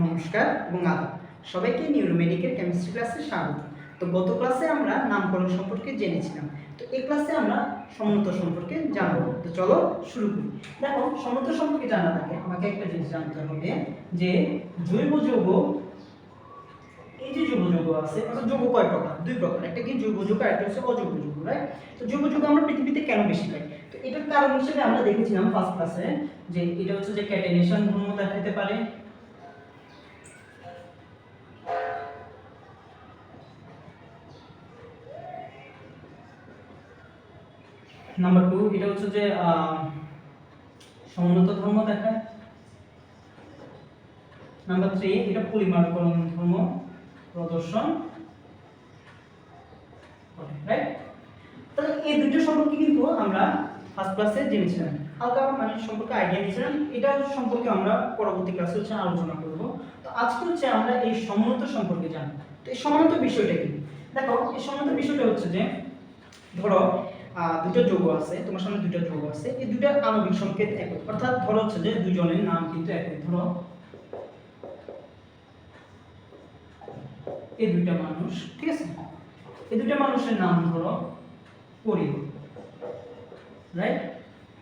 নমস্কার এবং আদাব সবাইকে নিউরোমেডিকের কেমিস্ট্রি ক্লাসে স্বাগত। তো গত ক্লাসে আমরা নামকরণ সম্পর্কে জেনেছিলাম। তো এই ক্লাসে আমরা সমন্ত সম্পর্কে জানবো। তো চলো শুরু করি। দেখো, সমন্ত সম্পর্কে জানার আগে আমাকে একটা জিনিস জানতে হবে যে জৈব যৌগ, এই যে জৈব যৌগ আছে, অর্থাৎ যৌগ কয় প্রকার? দুই প্রকার, একটা কি জৈব যৌগ আর একটা হচ্ছে অজৈব যৌগ, রাইট? তো জৈব যৌগ আমরা পৃথিবীতে কেন বেশি পাই? তো এটার কারণ হিসেবে আমরা দেখেছিলাম ফার্স্ট ক্লাসে যে এটা হচ্ছে যে ক্যাটেনেশন ধর্ম দেখাতে পারে। নাম্বার 2, এটা হচ্ছে যে সমুন্নত ধর্ম দেখায়। নাম্বার 3, এটা পলিমারকরণ ধর্ম প্রদর্শন করে, রাইট? তাহলে এই দুটো সম্পর্কে কিন্তু আমরা ফার্স্ট ক্লাসে জেনেছিলাম, হালকা মানে সম্পর্কে আইডিয়া নিয়েছিলাম। এটা সম্পর্কে আমরা পরবর্তী ক্লাসে হচ্ছে আলোচনা করব। তো আজকে হচ্ছে আমরা এই সমুন্নত সম্পর্কে জানব। তো এই সমুন্নত বিষয়টা কি? দেখো, এই সমুন্নত বিষয়টা হচ্ছে যে ধরো দুটো যৌগ আছে, তোমার সামনে দুটো যৌগ আছে, এই দুটো আণবিক সংকেত একই, অর্থাৎ ধরো হচ্ছে যে দুজনের নাম কিন্তু একই। ধরো এই দুইটা মানুষ, ঠিক আছে, এই দুইটা মানুষের নাম ধরো করিম, রাইট?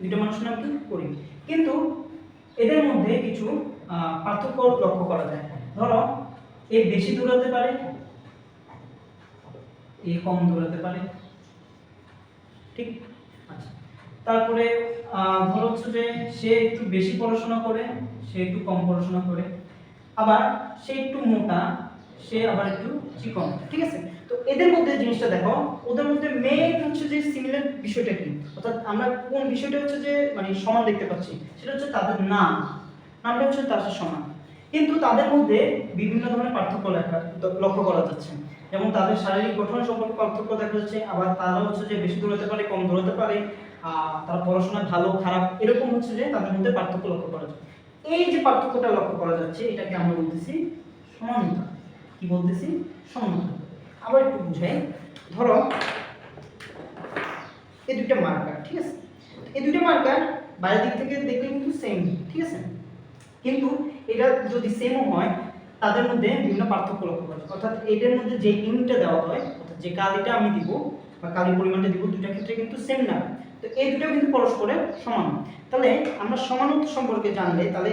দুইটা মানুষের নাম কি করিম, কিন্তু এদের মধ্যে কিছু পার্থক্য লক্ষ্য করা যায়। ধরো এ বেশি দৌড়াতে পারে, এ কম দৌড়াতে পারে, ঠিক? আচ্ছা, তারপরে ধরো হচ্ছে যে সে একটু বেশি পড়াশোনা করে, সে একটু কম পড়াশোনা করে, আবার সে একটু মোটা, সে আবার একটু চিকন, ঠিক আছে? তো এদের মধ্যে জিনিসটা দেখো, ওদের মধ্যে মেইন হচ্ছে যে সিমিলার বিষয়টা কি, অর্থাৎ আমরা কোন বিষয়টা হচ্ছে যে মানে সমান দেখতে পাচ্ছি, সেটা হচ্ছে তাদের নামটা হচ্ছে তাদের সমান, কিন্তু তাদের মধ্যে বিভিন্ন ধরনের পার্থক্য লক্ষ্য করা যাচ্ছে। যেমন তাদের শারীরিক গঠন সম্পর্কে পার্থক্য দেখা যাচ্ছে, আবার তারা হচ্ছে যে বেশি দৌড়াতে পারে, কম দৌড়াতে পারে, তারা পড়াশোনায় ভালো খারাপ এরকম হচ্ছে যে তাদের মধ্যে পার্থক্য লক্ষ্য করা যায়। এই যে পার্থক্যটা লক্ষ্য করা যাচ্ছে, এটাকে আমরা বলতেছি সমানতা। কি বলতেছি? সমানতা। আবার একটু বুঝাই, ধরো এই দুইটা মার্কার, ঠিক আছে? এই দুইটা মার্কার বাইরের দিক থেকে দেখলে কিন্তু সেম, ঠিক আছে, কিন্তু এটা যদি সেমও হয়, তাদের মধ্যে বিভিন্ন পার্থক্য লক্ষ্য করা যায়। অর্থাৎ এদের মধ্যে যে ইউনিটটা দেওয়া হয়, অর্থাৎ যে কালিটা আমি দিব বা কালির পরিমাণটা দিব, দুইটা ক্ষেত্রে কিন্তু সেম না। তো এই দুটো কিন্তু পরস্পরের সমান। তাহলে আমরা সমানত্ব সম্পর্কে জানলে, তাহলে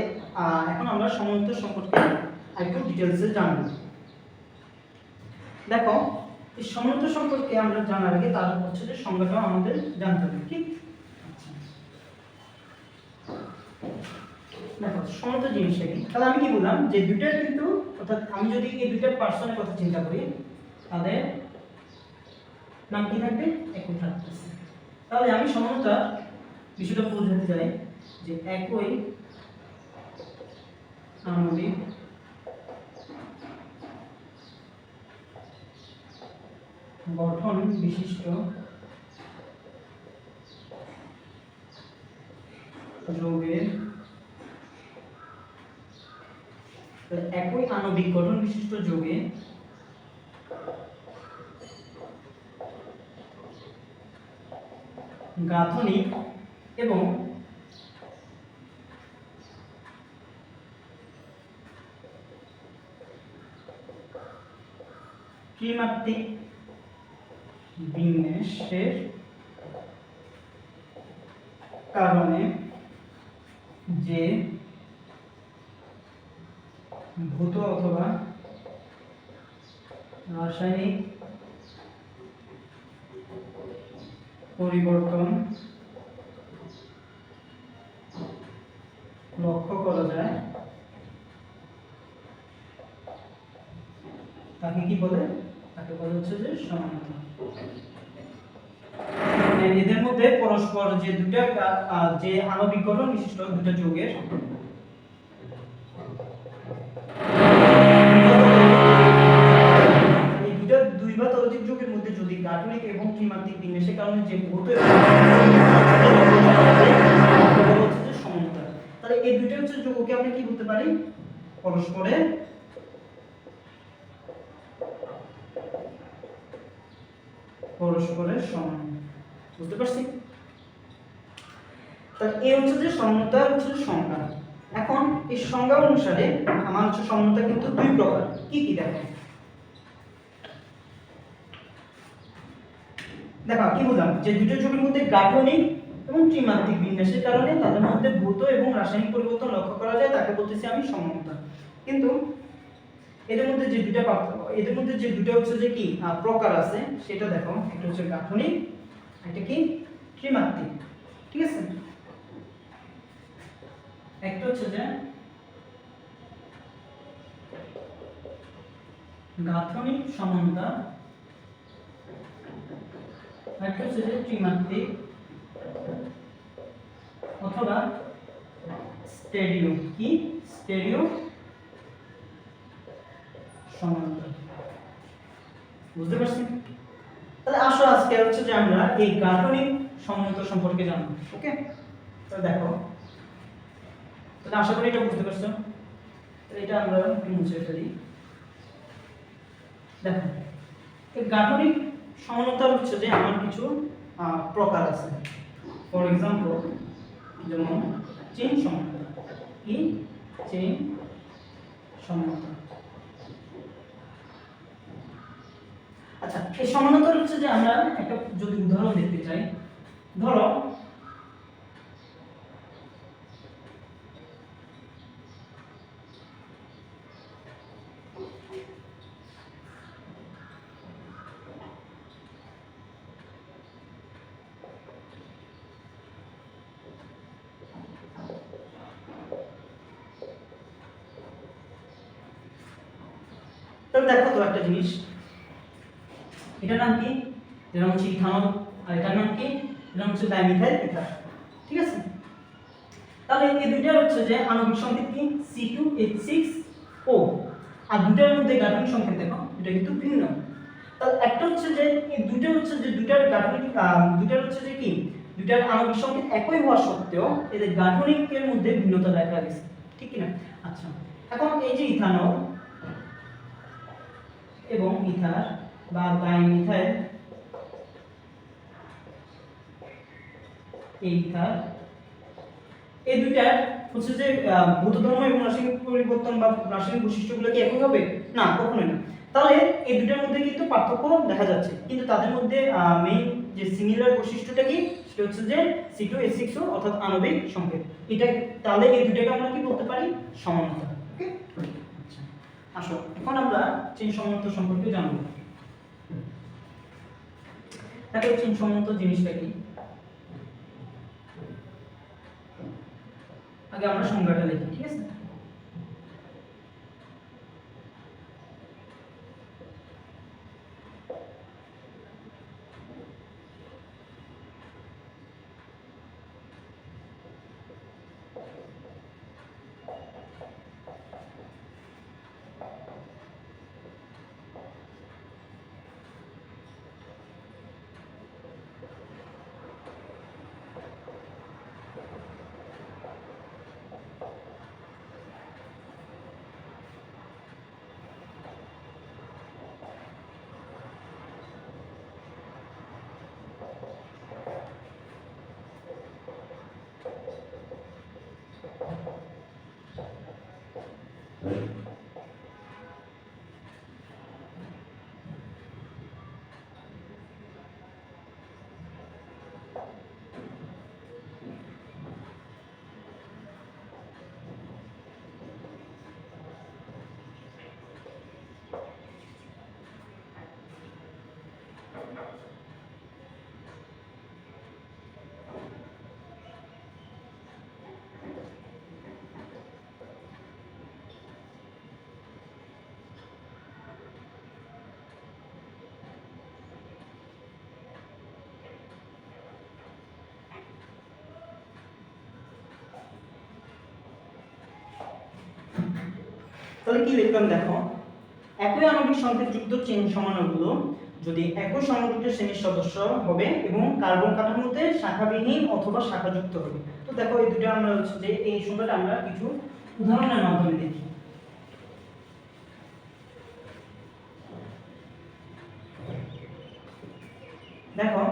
এখন আমরা সমানত্ব সম্পর্কে আরেকটু ডিটেইলসে জানব। দেখো, এই সমানত্ব সম্পর্কে আমরা জানার আগে তার হচ্ছে যে সংজ্ঞাটা আমাদের জানতে হবে, ঠিক? দেখো, সমানত্ব জিনিসটা কি? তাহলে আমি কি বললাম যে দুইটার কিন্তু, অর্থাৎ আমি যদি এই দুইটা পার্সনের কথা চিন্তা করি, তাদের নাম কি থাকবে? একই থাকতেছে। তাহলে আমি সমানতা বিষয়টা বোঝাতে চাই যে একই আণবিক গঠন বিশিষ্ট যৌগের, একই আণবিক গঠন বিশিষ্ট যৌগে গাঠনিক এবং ত্রিমাত্রিক বিন্যাসের কারণে যে ভৌত অথবা রাসায়নিক পরিবর্তন লক্ষ্য করা যায়, তাকে কি বলে? তাকে বলে হচ্ছে যে সমানতা। এদের মধ্যে পরস্পর যে দুটো যে আণবিক গঠন বিশিষ্ট দুটো যৌগের এই দুই বা ততোধিক যৌগের মধ্যে যদি গাঠনিক এবং ত্রিমাত্রিক বিন্যাসের কারণে যে ভৌত হচ্ছে যে সমানতা। তাহলে এই দুইটা হচ্ছে যৌগকে আমরা কি বলতে পারি? পরস্পরের সমান। বুঝতে পারছি? তাহলে এই হচ্ছে যে সমতা হচ্ছে সংজ্ঞা। এখন এই সংজ্ঞা অনুসারে আমার হচ্ছে সমতা কিন্তু দুই প্রকার। কি কি দেখো কি বললাম যে দুটো ছবির মধ্যে গাঠনিক এবং ত্রিমাত্রিক বিন্যাসের কারণে তাদের মধ্যে ভৌত এবং রাসায়নিক পরিবর্তন লক্ষ্য করা যায়, তাকে বলতেছি আমি সমতা। কিন্তু এদের মধ্যে যে দুটো এদের মধ্যে যে দুটো হচ্ছে যে কি প্রকার আছে সেটা দেখো, একটা হচ্ছে গাঠনিক, একটা কি ত্রিমাত্রিক। ঠিক আছে, একটা হচ্ছে যে গাঠনিক সমতা, একটা হচ্ছে যে ত্রিমাত্রিক অথবা স্টেরিও কি স্টেরিও সমতা। বুঝতে পারছেন? তাহলে আসো আজকে হচ্ছে যে আমরা এই গাঠনিক সমতা সম্পর্কে জানবো। ওকে, তাহলে দেখো, তাহলে আশা করি এটা বুঝতে পারছো। এটা আমরা একটু মুছে ফেলি। দেখো, এই গাঠনিক সমতার হচ্ছে যে আমার কিছু প্রকার আছে। ফর এক্সাম্পল, যেমন চেইন সমতা। কি চেইন সমতা? আচ্ছা, এই সমানতার হচ্ছে যে আমরা একটা যদি উদাহরণ দেখতে চাই, ধরো দেখো তো একটা জিনিস, এটার নাম কি? এটার নাম হচ্ছে ইথানল, আর এটার নাম কি? এটার নাম হচ্ছে ডাইমিথাইল ইথার। ঠিক আছে, তাহলে এই দুইটার হচ্ছে যে আণবিক সংকেত কি C2H6O, আর দুটার মধ্যে গাঠনিক সংকেত দেখো এটা কিন্তু ভিন্ন। তাহলে একটা হচ্ছে যে এই দুটো হচ্ছে যে দুটার গাঠনিক দুটার হচ্ছে যে কি দুটার আণবিক সংকেত একই হওয়া সত্ত্বেও এদের গাঠনিকের মধ্যে ভিন্নতা দেখা গেছে, ঠিক কি না? আচ্ছা, এখন এই যে ইথানল এবং ইথার বা ডাইমিথাইল ইথার, এই দুইটার হচ্ছে যে ভৌত ধর্ম এবং রাসায়নিক পরিবর্তন বা রাসায়নিক বৈশিষ্ট্যগুলো কি একই হবে? না, কখনোই না। তাহলে এই দুটার মধ্যে কিন্তু পার্থক্য দেখা যাচ্ছে, কিন্তু তাদের মধ্যে মেইন যে সিমিলার বৈশিষ্ট্যটা কি সেটা হচ্ছে যে C2H6O অর্থাৎ আণবিক সংকেত। এটা তাহলে এই দুটাকে আমরা কি বলতে পারি? সমানতা। ওকে, আচ্ছা, আসো এখন আমরা চেইন সমানতা সম্পর্কে জানবো। তাহলে চেইন সমানতা জিনিসটা কি? আগে আমরা সংজ্ঞাটা লিখি, ঠিক আছে? তাহলে কি লিখলাম দেখো, একই আণবিক সংকেতযুক্ত চেইন সমাণুগুলো যদি একই সংগঠিত শ্রেণীর সদস্য হবে এবং কার্বন কাঠামোতে শাখাবিহীন অথবা শাখাযুক্ত হবে। তো দেখো এই দুটো আমরা হচ্ছে যে এই সংখ্যাটা আমরা কিছু উদাহরণের মাধ্যমে দেখি। দেখো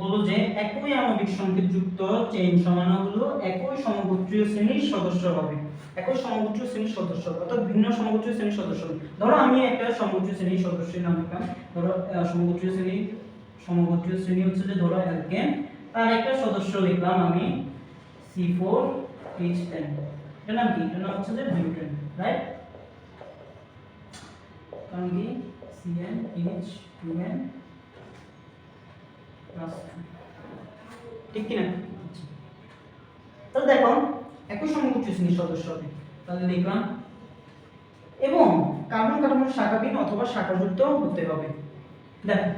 বলো যে একই আণবিক সংকেত যুক্ত চেইন সমাণুগুলো একই সমগোত্রীয় শ্রেণীর সদস্য হবে। একই সমগোত্রীয় শ্রেণীর সদস্য অর্থাৎ ভিন্ন সমগোত্রীয় শ্রেণীর সদস্য। ধরো আমি একটা সমগোত্রীয় শ্রেণীর সদস্যের নাম লিখলাম। ধরো সমগোত্রীয় শ্রেণী হচ্ছে যে ধরো অ্যালকেন, তার একটা সদস্য লিখলাম আমি C4H10। এর নাম কি? এর নাম হচ্ছে যে বিউটেন, রাইট? কারণ কি CnH2n প্লাস, ঠিক কি না? তাহলে দেখো একই সমগোত্রীয় শ্রেণীর সদস্য হবে, তাহলে লিখলাম এবং কার্বন কার্বন শাখাবিহীন অথবা শাখাযুক্ত হতে হবে। দেখো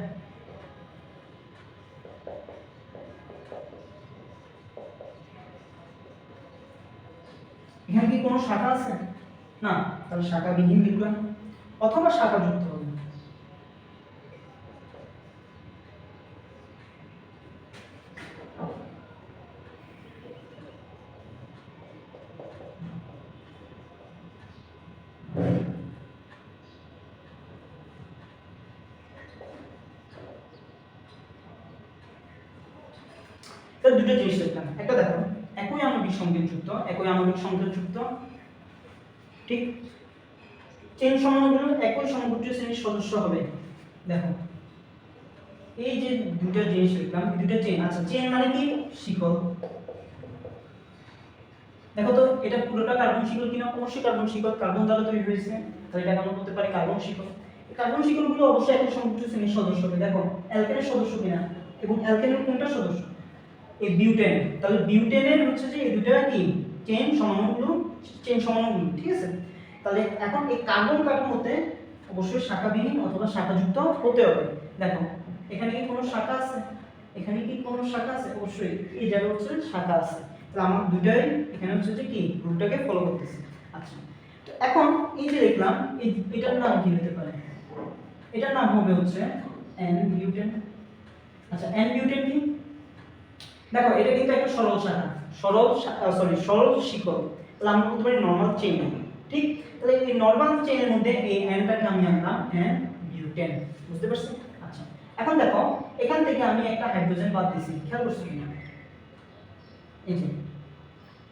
এখানে কি কোনো শাখা আছে? না, তাহলে শাখাবিহীন লিখলাম অথবা শাখাযুক্ত হবে। তাহলে দুটো জিনিস লিখলাম, একটা দেখো একই আণবিক সংকেত যুক্ত, ঠিক চেইন সমাণুগুলো একই সমগোত্রীয় শ্রেণীর সদস্য হবে। দেখো এই যে দুটো জিনিস লিখলাম, দুটো চেইন। আচ্ছা চেইন মানে কি? শিকল। দেখো তো এটা পুরোটা কার্বন শিকল কিনা? অবশ্যই কার্বন শিকল, কার্বন দ্বারা তৈরি হয়েছে, তাহলে এটা আমরা বলতে পারি কার্বন শিকল। এই কার্বন শিকলগুলো অবশ্যই একই সমগোত্রীয় শ্রেণীর সদস্য হবে। দেখো অ্যালকেনের সদস্য কিনা, এবং অ্যালকেনের কোনটা সদস্য? এই বিউটেন। তাহলে বিউটেনের হচ্ছে যে এই দুটো কি চেইন সমাণুগুলো, ঠিক আছে? তাহলে এখন এই কার্বন কাঠামোতে অবশ্যই শাখাবিহীন অথবা শাখাযুক্ত হতে হবে। দেখো এখানে কি কোনো শাখা আছে? এখানে কি কোনো শাখা আছে? অবশ্যই এই জায়গায় হচ্ছে শাখা আছে। তাহলে আমার দুটাই এখানে হচ্ছে যে কি রুটটাকে ফলো করতেছে। আচ্ছা তো এখন এই যে দেখলাম এটার নাম কি হতে পারে? এটার নাম হবে হচ্ছে N বিউটেন। আচ্ছা N বিউটেন কি? দেখো এটা কিন্তু একটা সরল শাখা, সরল শিকল। তাহলে আমরা বলতে পারি নরমাল চেইন, ঠিক? তাহলে এই নরমাল চেইনের মধ্যে এই Nটাকে আমি আনলাম N বিউটেন, বুঝতে পারছেন? আচ্ছা এখন দেখো এখান থেকে আমি একটা হাইড্রোজেন বাদ দিয়েছি, খেয়াল করছো কিনা? এই যে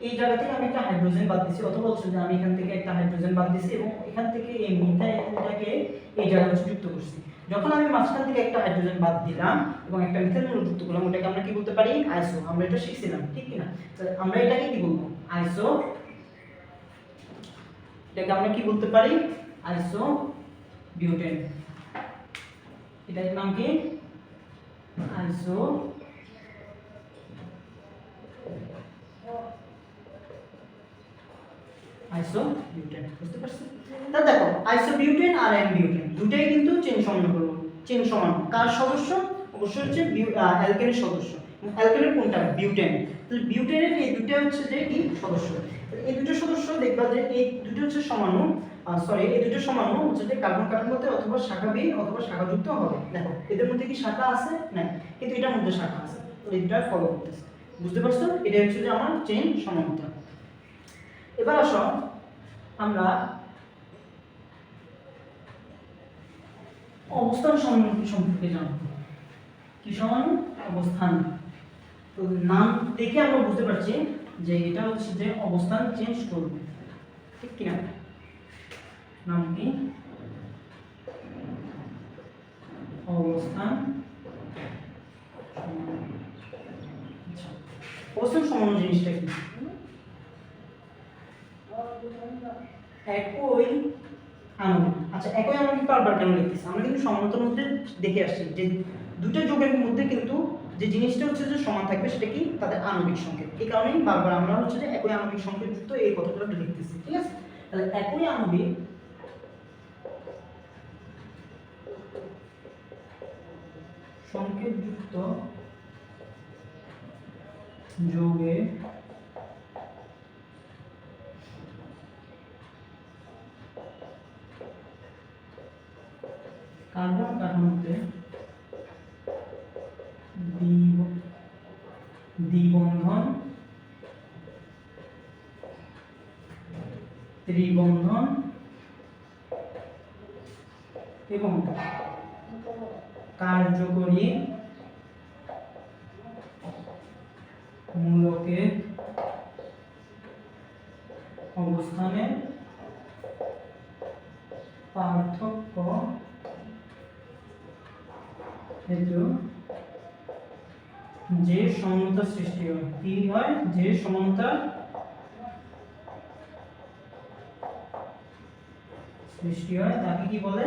এই জায়গা থেকে আমি একটা হাইড্রোজেন বাদ দিয়েছি, অথবা হচ্ছে যে আমি এখান থেকে একটা হাইড্রোজেন বাদ দিয়েছি এবং এখান থেকে এই মিথাইলটাকে এই জায়গায় যুক্ত করছি। যখন আমি মাঝখান থেকে একটা হাইড্রোজেন বাদ দিলাম এবং একটা মিথাইল মূলক যুক্ত করলাম, ওটাকে আমরা কি বলতে পারি? আইসো। আমরা এটা শিখছিলাম, ঠিক কি না? তাহলে আমরা এটাকে কি বলবো? আইসো। এটাকে আমরা কি বলতে পারি? আইসো বিউটেন। এটার নাম কি? আইসো আইসোবিউটেন, বুঝতে পারছেন? তাহলে দেখো আইসোবিউটেন আর এন বিউটেন দুটাই কিন্তু চেইন সমান। কার সদস্য? অবশ্যই হচ্ছে অ্যালকেনের সদস্য। অ্যালকেনের কোনটা? বিউটেন। তাহলে বিউটেনের এই দুটো হচ্ছে যে কি সদস্য। এই দুটো সদস্য দেখবা যে এই দুটো হচ্ছে সমাণু, এই দুটো সমাণু হচ্ছে যে কার্বন কাঠামোতে অথবা শাখাবিহীন অথবা শাখাযুক্ত হবে। দেখো এদের মধ্যে কি শাখা আছে? না, কিন্তু এটার মধ্যে শাখা আছে। তো এটা ফলো করতেছে, বুঝতে পারছো? এটা হচ্ছে যে আমার চেইন সমানতা। এবার আসো আমরা অবস্থান সমানুপাতিক সম্পর্কে জানব। কি সমানু? অবস্থান। তো নাম দেখে আমরা বুঝতে পারছি যে এটা হচ্ছে যে অবস্থান চেঞ্জ করবে, ঠিক কি না? নাম কি? অবস্থান। আচ্ছা অবস্থান সমানু জিনিসটা কি? একই আণবিক। আচ্ছা একই আণবিক বারবার কেন লিখতেছি? আমরা কিন্তু সমানতার মধ্যে দেখে আসছি যে দুটো যৌগের মধ্যে কিন্তু যে জিনিসটা হচ্ছে যে সমান থাকবে সেটা কি? তাদের আণবিক সংকেত। এই কারণেই বারবার আমরা হচ্ছে যে একই আণবিক সংকেত যুক্ত এই কথাটা লিখতেছি, ঠিক আছে? তাহলে একই আণবিক সংকেত যুক্ত যৌগে কার্বন কাঠামোতে দ্বিবন্ধন, ত্রিবন্ধন এবং কার্যকরী মূলকের অবস্থানের পার্থক্য হেতু যে সমতা সৃষ্টি হয়, কি হয়, যে সমতা সৃষ্টি হয় তাকে কি বলে,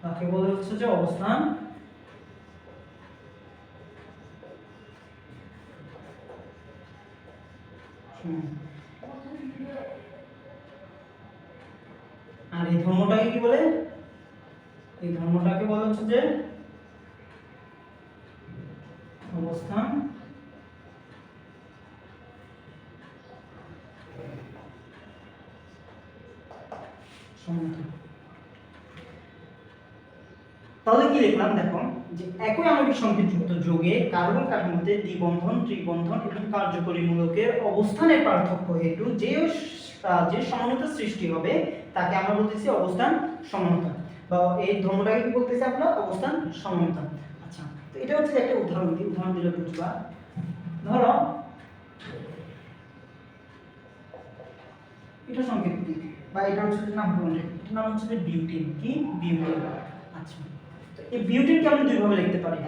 তাকে বলে হচ্ছে যে অবস্থান আর এই ধর্মটাকে কি বলে, এই ধর্মটাকে বলা হচ্ছে যে অবস্থান সমতা। তাহলে কি লিখলাম দেখো, যে একই আণবিক সংকেতযুক্ত যৌগে কার্বন কাঠামোতে দ্বিবন্ধন, ত্রিবন্ধন এবং কার্যকরী মূলকের অবস্থানের পার্থক্য হেতু যে সমানতা সৃষ্টি হবে তাকে আমরা বলতেছি অবস্থান সমানতা, বা এই ধর্মটাকে কি বলতেছি আমরা, অবস্থান সমানতা। আচ্ছা, তো এটা হচ্ছে একটা উদাহরণ দিলে বুঝবা। ধরো এটা সংকেত দিক, বা এটা হচ্ছে নামকরণ, এটার নাম হচ্ছে যে বিউটিন। কি বিউটিন? আচ্ছা, তো এই বিউটিনকে আমরা দুই ভাবে লিখতে পারি।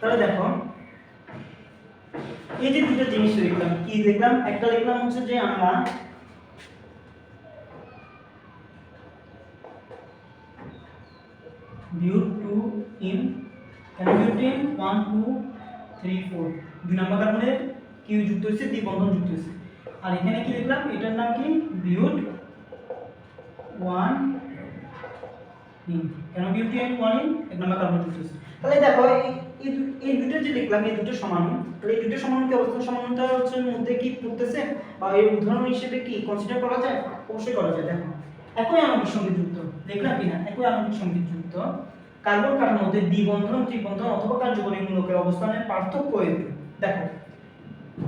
তাহলে দেখো, এই যে দুটো জিনিস লিখলাম, কি লিখলাম, একটা লিখলাম হচ্ছে যে আমরা বিউট 2 ইন বিউটিন 1 2 3 4, দুই নাম্বার কার্বনের কি যুক্ত হয়েছে, দ্বিবন্ধন যুক্ত হয়েছে। আর এখানে কি লিখলাম, এটার নাম কি বিউট 1 ইন, বিউটিন 1 ইন এক নাম্বার কার্বন যুক্ত হয়েছে। তাহলে দেখো এই দুটো যে লিখলাম, এই দুটো সমান, তাহলে এই দুটো সমান কি অবস্থান সমানতা হচ্ছে মধ্যে কি পড়তেছে, বা এই উদাহরণ হিসেবে কি কনসিডার করা যায়? অবশ্যই করা যায়। দেখো, একই আণবিক সংকেতযুক্ত, দেখলাম কিনা, একই আণবিক সংকেতযুক্ত কার্বন কাঠামোতে দ্বিবন্ধন, ত্রিবন্ধন অথবা কার্যকরী মূলকের অবস্থানের পার্থক্য হেতু। দেখো,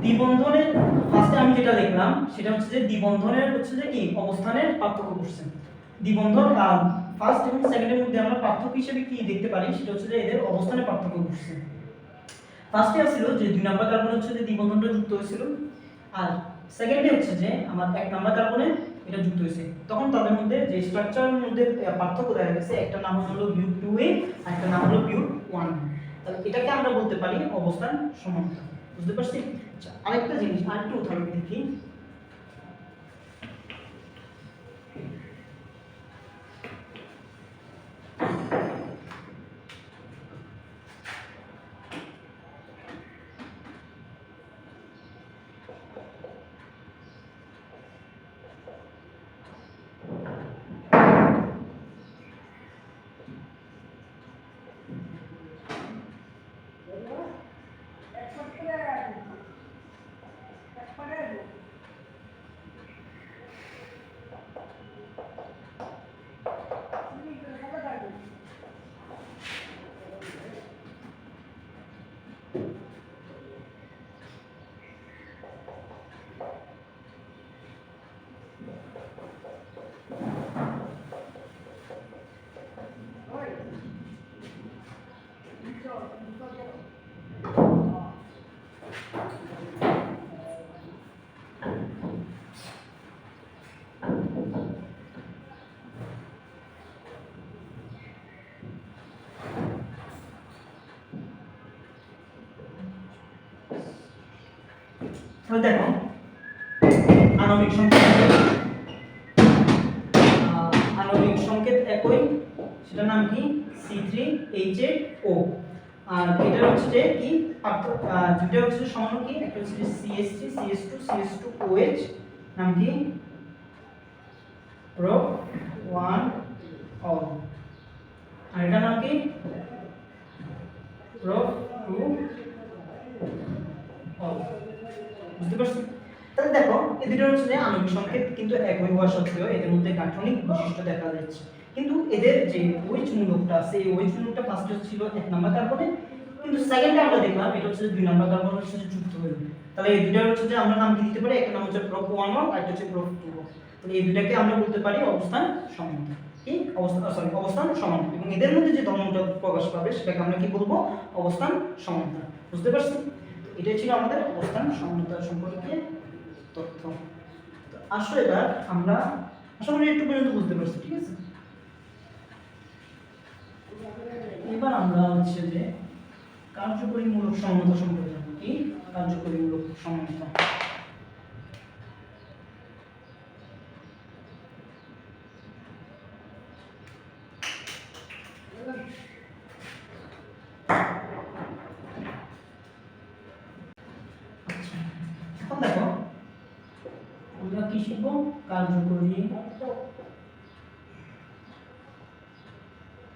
দ্বিবন্ধনের ফার্স্টে আমি যেটা লিখলাম সেটা হচ্ছে যে দ্বিবন্ধনের হচ্ছে যে কি অবস্থানের পার্থক্য করছে। দ্বিবন্ধন ফার্স্ট এবং সেকেন্ডের মধ্যে আমরা পার্থক্য হিসেবে কি দেখতে পারি, সেটা হচ্ছে যে এদের অবস্থানের পার্থক্য করছে। ফার্স্টে আসছিল যে দুই নাম্বার কার্বন হচ্ছে যে দ্বিবন্ধনটা যুক্ত হয়েছিল, আর সেকেন্ডে হচ্ছে যে আমার এক নাম্বার কার্বনে এটা যুক্ত হয়েছে। তখন তাদের মধ্যে যে স্ট্রাকচারের মধ্যে পার্থক্য দেখা গেছে, একটা নাম হলো বিউট 2a আর একটা নাম হলো বিউট 1। তাহলে এটাকে আমরা বলতে পারি অবস্থান সমানতা। বুঝতে পারছি? আচ্ছা, আরেকটা জিনিস, আরেকটা উদাহরণ দেখি। তাহলে দেখো, আণবিক সংকেত একই, সেটার নাম কি C3H8O। আর এটা হচ্ছে যে কি দুটো হচ্ছে সমান কি, একটা হচ্ছে CH3 CH2 CH2OH, নাম কি প্রোপ 1 অল, আর এটা নাম কি প্রোপ 2 অল। বুঝতে পারছো? তাহলে দেখো এই দুটো হচ্ছে যে আণবিক সংকেত, কিন্তু একই হওয়া সত্ত্বেও এদের মধ্যে গাঠনিক বৈশিষ্ট্য দেখা যাচ্ছে। কিন্তু এদের যে ওইচ মূলকটা আছে এই ওইচ মূলকটা ফার্স্টে ছিল 1 নাম্বার কার্বনে, কিন্তু সেকেন্ডে আমরা দেখলাম এটা হচ্ছে 2 নাম্বার কার্বনের সাথে যুক্ত হলো। তাহলে এই দুটো হচ্ছে যে আমরা নাম কি দিতে পারি, একটা নাম হচ্ছে প্রোপ 1 আর একটা হচ্ছে প্রোপ 2। তাহলে এই দুটাকে আমরা বলতে পারি অবস্থান সমান্তরাল। কি অবস্থান সমান্তরাল, এবং এদের মধ্যে যে ধর্মটা প্রকাশ পাবে সেটাকে আমরা কি বলবো, অবস্থান সমান্তরাল। বুঝতে পারছো? এটাই ছিল আমাদের অবস্থান সমান্তরাল সম্পর্কে তথ্য। তো আসলে এবার আমরা আশা করি একটু পর্যন্ত বুঝতে পারছি, ঠিক আছে? এবার আমরা হচ্ছে যে কার্যকরী মূলক সমতা সম্পর্কে জানব। কি কার্যকরী মূলক সমতা? এখন দেখো আমরা কি শিখব, কার্যকরী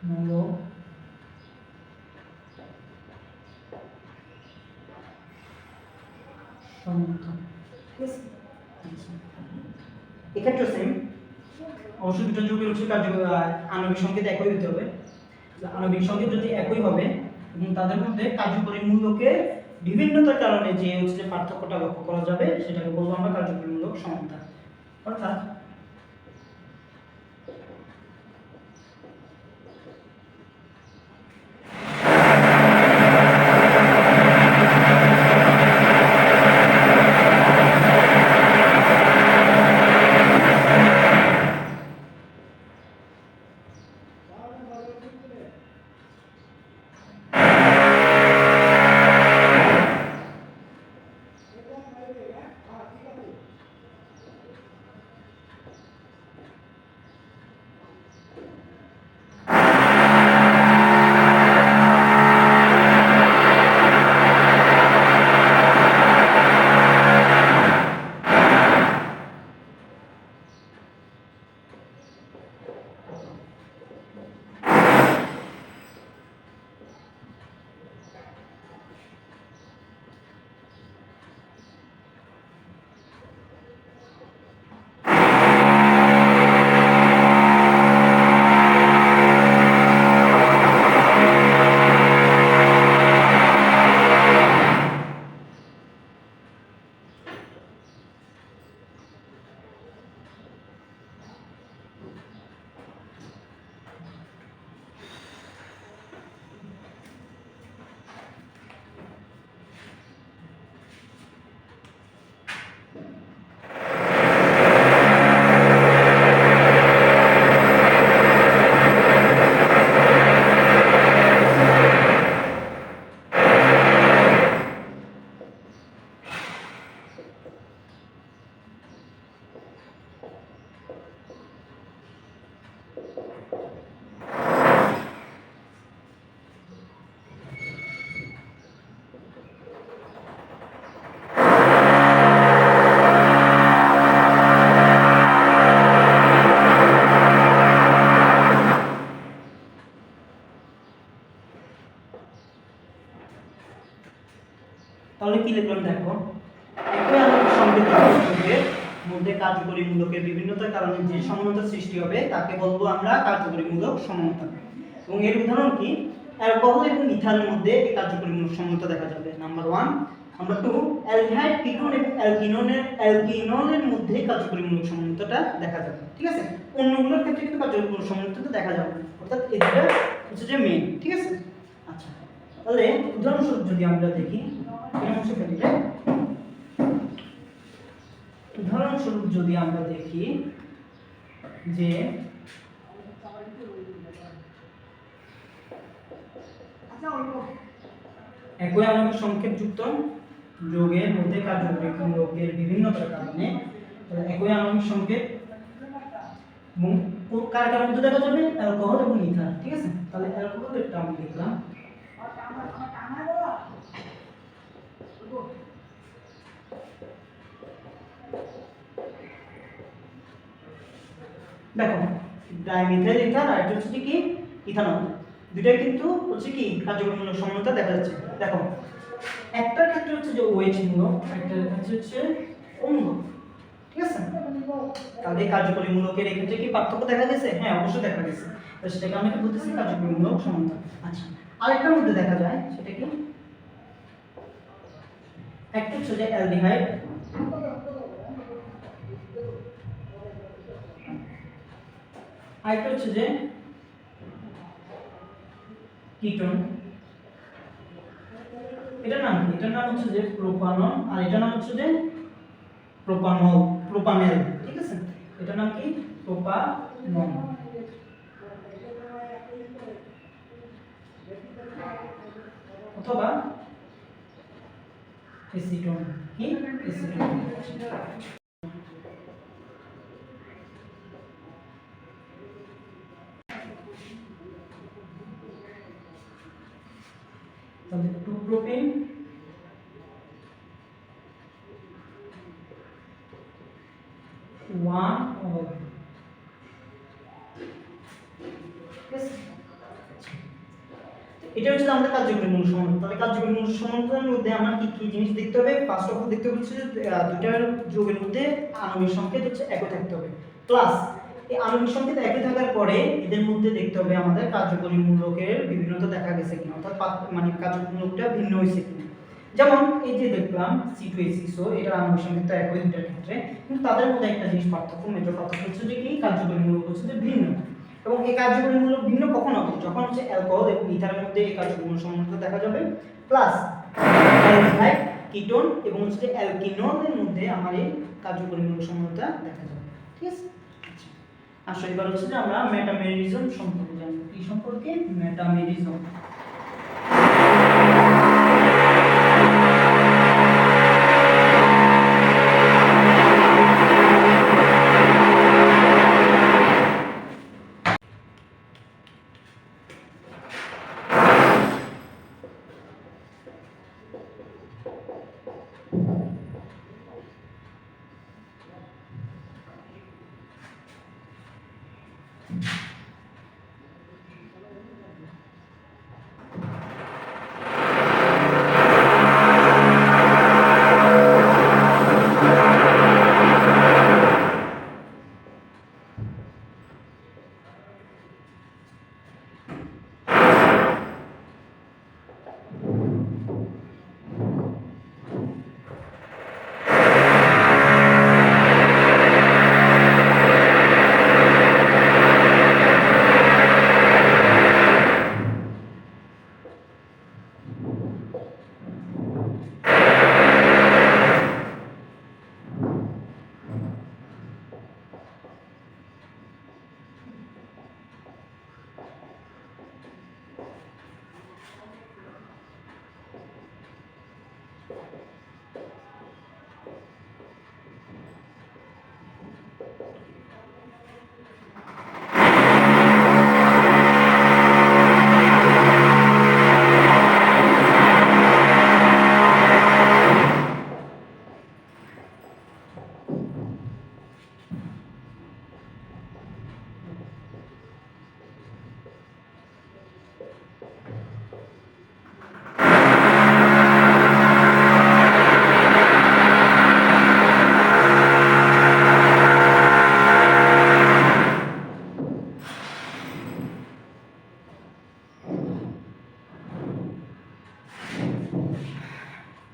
মূলক সমতা। এক্ষেত্রে সেম, অবশ্যই দুটো যুগের হচ্ছে আণবিক সংকেত একই হতে হবে। আণবিক সংকেত যদি একই হবে এবং তাদের মধ্যে কার্যকরী মূলকের বিভিন্নতার কারণে যে হচ্ছে যে পার্থক্যটা লক্ষ্য করা যাবে সেটাকে বলবো আমরা কার্যকরী মূলক সমতা। অর্থাৎ তাহলে কি লিখলাম দেখো, একই আণবিক সংকেতের মধ্যে কার্যকরী মূলকের বিভিন্নতার কারণে যে সমতা সৃষ্টি হবে তাকে বলবো আমরা কার্যকরী মূলক সমতা। এবং এর উদাহরণ কি, অ্যালকোহল এবং ইথানের মধ্যে এই কার্যকরী মূলক সমতা দেখা যাবে। নাম্বার 1, নাম্বার 2, অ্যালডিহাইড, কিটোন এবং অ্যালকিননের মধ্যে কার্যকরী মূলক সমতাটা দেখা যাবে। ঠিক আছে? অন্যগুলোর ক্ষেত্রে কিন্তু কার্যকরী মূলক সমতা দেখা যাবে না, অর্থাৎ এটা হচ্ছে যে মেইন। ঠিক আছে? আচ্ছা, তাহলে উদাহরণস্বরূপ যদি আমরা দেখি উদাহরণস্বরূপ যদি আমরা দেখি যে একই আণবিক সংকেতযুক্ত যৌগের মধ্যে কার্যকরী মূলকের বিভিন্নতার কারণে একই আণবিক সংকেত এবং কার কার মধ্যে দেখা যাবে, অ্যালকোহল এবং ইথার। ঠিক আছে? তাহলে অ্যালকোহলেরটা আমি লিখলাম, দেখো ডাইমিথাইল ইথার আর এটা হচ্ছে কি ইথানল, দুটাই কিন্তু হচ্ছে কি কার্যকরীমূলক সমানতা দেখা যাচ্ছে। দেখো একটার ক্ষেত্রে হচ্ছে যে OH মূলক, একটার ক্ষেত্রে হচ্ছে অম্লক, ঠিক আছে? তাহলে কার্যকরীমূলকের এই ক্ষেত্রে কি পার্থক্য দেখা গেছে? হ্যাঁ অবশ্যই দেখা গেছে, তো সেটাকে আমি বলতেছি কার্যকরীমূলক সমানতা। আচ্ছা আরেকটার মধ্যে দেখা যায় সেটা কি, একটা হচ্ছে যে অ্যালডিহাইড, আরেকটা হচ্ছে যে কিটোন। এটার নাম কি? এটার নাম হচ্ছে যে প্রোপানল, আর এটার নাম হচ্ছে যে প্রোপানেল, ঠিক আছে? এটার নাম কি? প্রোপানল অথবা এসিটোন। কি? এসিটোন। তাহলে 2 প্রোপেন 1 অল, এটা হচ্ছে আমাদের কার্যকরীমূলক সমানতা। তাহলে কার্যকরীমূলক সমানতার মধ্যে আমরা কি কি জিনিস দেখতে হবে? ফার্স্ট অফ অল দেখতে হবে হচ্ছে দুটার যৌগের মধ্যে আণবিক সংকেত হচ্ছে একই থাকতে হবে, প্লাস এই আণবিক সংকেত একই থাকার পরে এদের মধ্যে দেখতে হবে আমাদের কার্যকরীমূলকের বিভিন্নতা দেখা গেছে কিনা, অর্থাৎ মানে কার্যকরীমূলকটা ভিন্ন হয়েছে কিনা। যেমন এই যে দেখলাম C2H6O, এটা আণবিক সংকেত একই দুটার ক্ষেত্রে, কিন্তু তাদের মধ্যে একটা জিনিস পার্থক্য, মেজর পার্থক্য হচ্ছে যে কি কার্যকরীমূলক হচ্ছে যে ভিন্ন। এবং এই কার্যকরীমূলক ভিন্ন কখন হবে? যখন হচ্ছে অ্যালকোহল এবং ইথারের মধ্যে এই কার্যকরীমূলক সমানতা দেখা যাবে, প্লাস অ্যালডিহাইড, কিটোন এবং হচ্ছে যে অ্যালকিনলের মধ্যে আমার এই কার্যকরীমূলক সমানতা দেখা যাবে, ঠিক আছে? আচ্ছা আসলে এবার হচ্ছে যে আমরা মেটামেরিজম সম্পর্কে জানবো। কি সম্পর্কে? মেটামেরিজম।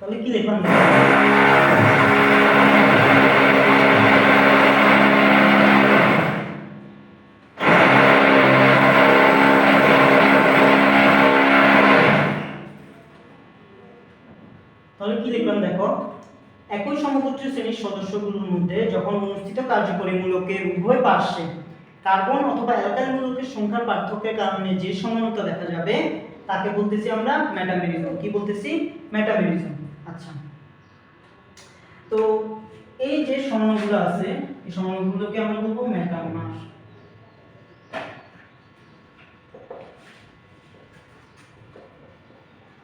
তাহলে কি লিখলাম? তাহলে কি লিখলাম দেখো, একই সমগোত্রীয় শ্রেণীর সদস্যগুলোর মধ্যে যখন অনুষ্ঠিত কার্যকরীমূলকের উভয় পার্শ্বে কার্বন অথবা অ্যালকাইল মূলকের সংখ্যার পার্থক্যের কারণে যে সমানতা দেখা যাবে তাকে বলতেছি আমরা মেটামেরিজম। কি বলতেছি? মেটামেরিজম। আচ্ছা তো এই যে সমানগুলো আছে এই সমানগুলোকে আমরা বলবো মেটামার।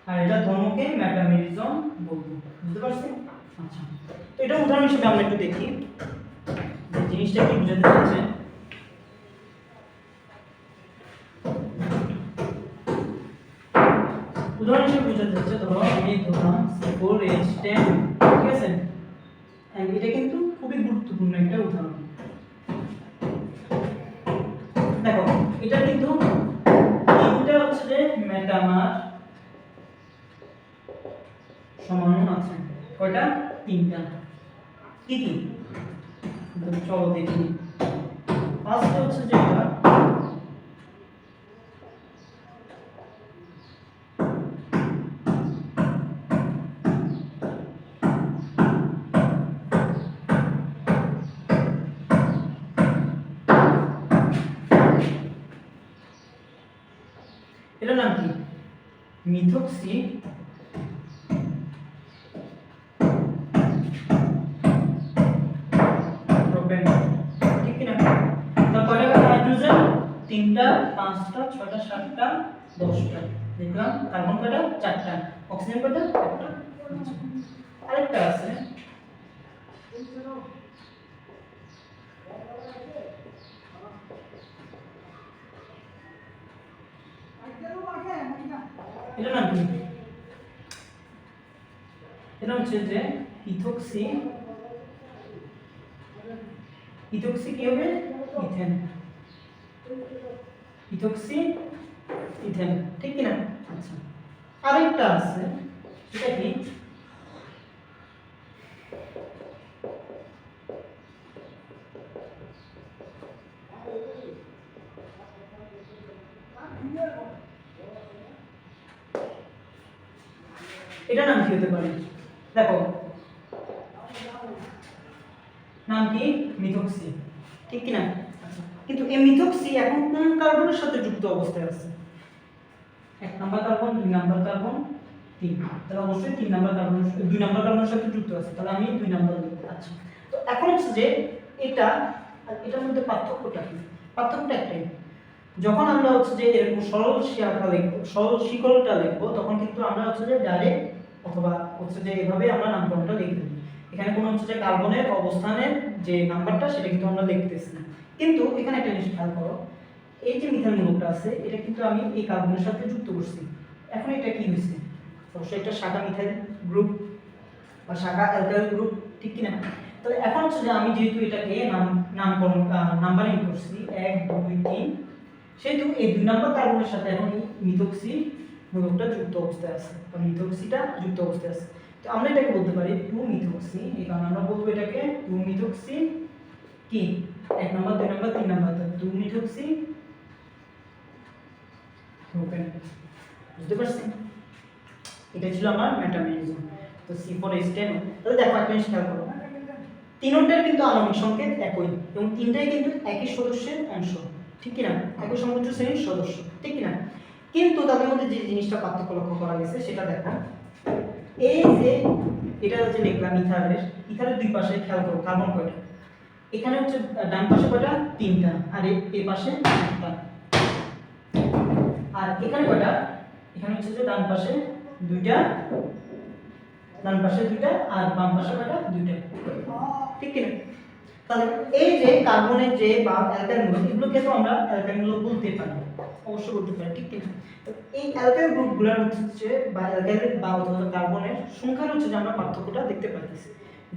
আর এটা ধর্মকে মেটামেরিজম বলবো, বুঝতে পারছেন? আচ্ছা তো এটা উদাহরণ হিসেবে আমরা একটু দেখি যে জিনিসটা কি বোঝাতে চাচ্ছে। বোঝাতে যাচ্ছে, ধরো আমি ধরলাম C4H10, ঠিক আছে, এন্ড এটা কিন্তু খুবই গুরুত্বপূর্ণ একটা উদাহরণ। দেখো এটা কিন্তু তিনটা হচ্ছে যে মেটামার সমাণু আছে, কয়টা? তিনটা। কি কি? চলো দেখি। ফার্স্ট হচ্ছে যে এটার নাম কি? মিথক্সি প্রোপেন, ঠিক কি না? তারপরে হাইড্রোজেন তিনটা, পাঁচটা, ছয়টা, সাতটা, 10টা। দেখলাম কার্বন কয়টা? 4টা। অক্সিজেন কয়টা? 1টা। আরেকটা আছে এটা নাম কি? এটা হচ্ছে যে ইথক্সি, ইথক্সি কি হবে? ইথেন, ইথক্সি ইথেন, ঠিক কি না? আচ্ছা, আরেকটা আছে, এটা কি? এটা নাম কি হতে পারে? দেখো নাম কি? মিথক্সি, ঠিক কি না? আচ্ছা, কিন্তু এই মিথক্সি এখন কোন কার্বনের সাথে যুক্ত অবস্থায় আছে? 1 নাম্বার কার্বন, 2 নাম্বার কার্বন, 3। তাহলে অবশ্যই 3 নাম্বার কার্বন, 2 নাম্বার কার্বনের সাথে যুক্ত আছে, তাহলে আমি 2 নাম্বার লিখব। আচ্ছা, তো এখন হচ্ছে যে এটা আর এটার মধ্যে পার্থক্যটা কি? পার্থক্যটা একটাই, যখন আমরা হচ্ছে যে এরকম সরল শিয়াটা লিখবো, সরল শিকলটা লিখবো, তখন কিন্তু আমরা হচ্ছে যে ডাইরেক্ট অথবা হচ্ছে যে এভাবে আমরা নামকরণটা লিখব। এখানে কোনো হচ্ছে যে কার্বনের অবস্থানের যে নাম্বারটা সেটা কিন্তু আমরা লিখতেছি না। কিন্তু এখানে একটা জিনিস খেয়াল করো, এই যে মিথাইল গ্রুপটা আছে এটা কিন্তু আমি এই কার্বনের সাথে যুক্ত করছি। এখন এটা কি হয়েছে? অবশ্যই একটা শাখা মিথাইল গ্রুপ বা শাখা অ্যালকাইল গ্রুপ, ঠিক কি না? তাহলে এখন হচ্ছে যে আমি যেহেতু এটাকে নামকরণ নাম্বারিং করছি 1 2 3, সেহেতু এই 2 নাম্বার কার্বনের সাথে এখন এই মিথক্সি গ্রুপটা যুক্ত অবস্থায় আছে, বা মিথক্সিটা যুক্ত অবস্থায় আছে। তো আমরা এটাকে বলতে পারি 2 মিথক্সি, এই কারণে আমরা বলবো এটাকে 2 মিথক্সি কি 1 number 2 number 3 number, 2 methoxy propane. বুঝতে পারছেন? এটা ছিল আমার মেটামেরিজম। তো C4H10, তাহলে দেখো একটা জিনিস খেয়াল করো, তিনটার কিন্তু আণবিক সংকেত একই এবং তিনটাই কিন্তু একই সদস্যের অংশ, ঠিক কি না? একই সমুদ্র শ্রেণীর সদস্য, ঠিক কি না? কিন্তু তাদের মধ্যে যে জিনিসটা পার্থক্য লক্ষ্য করা গেছে সেটা দেখো, এই যে এটা যে লিখলাম ইথারের, ইথারের দুই পাশে খেয়াল করো কার্বন কয়টা? এখানে হচ্ছে ডান পাশে কয়টা? 3টা, আর এই পাশে 1টা। আর এখানে কয়টা? এখানে হচ্ছে যে ডান পাশে 2টা, ডান পাশে 2টা, আর বাম পাশে কয়টা? 2টা, ঠিক কি না? তাহলে এই যে কার্বনের যে বা অ্যালকাইল গ্রুপ, এগুলোকে তো আমরা অ্যালকাইল গ্রুপ বলতে পারি, অবশ্যই বলতে পারি, ঠিক কি না? তো এই অ্যালকাইল গ্রুপগুলোর হচ্ছে বা অ্যালকাইল বা অথবা কার্বনের সংখ্যার হচ্ছে যে আমরা পার্থক্যটা দেখতে পাচ্ছি।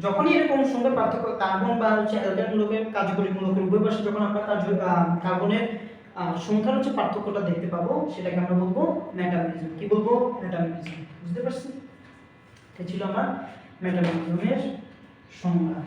যখনই এরকম সংখ্যার পার্থক্য কার্বন বা হচ্ছে অ্যালকাইল মূলকের কার্যকরী মূলকের উভয় পাশে যখন আমরা কার্বনের সংখ্যার হচ্ছে পার্থক্যটা দেখতে পাবো, সেটাকে আমরা বলবো মেটামেরিজম। কি বলবো? মেটামেরিজম। বুঝতে পারছেন? এটা ছিল আমার মেটামেরিজমের সংজ্ঞা।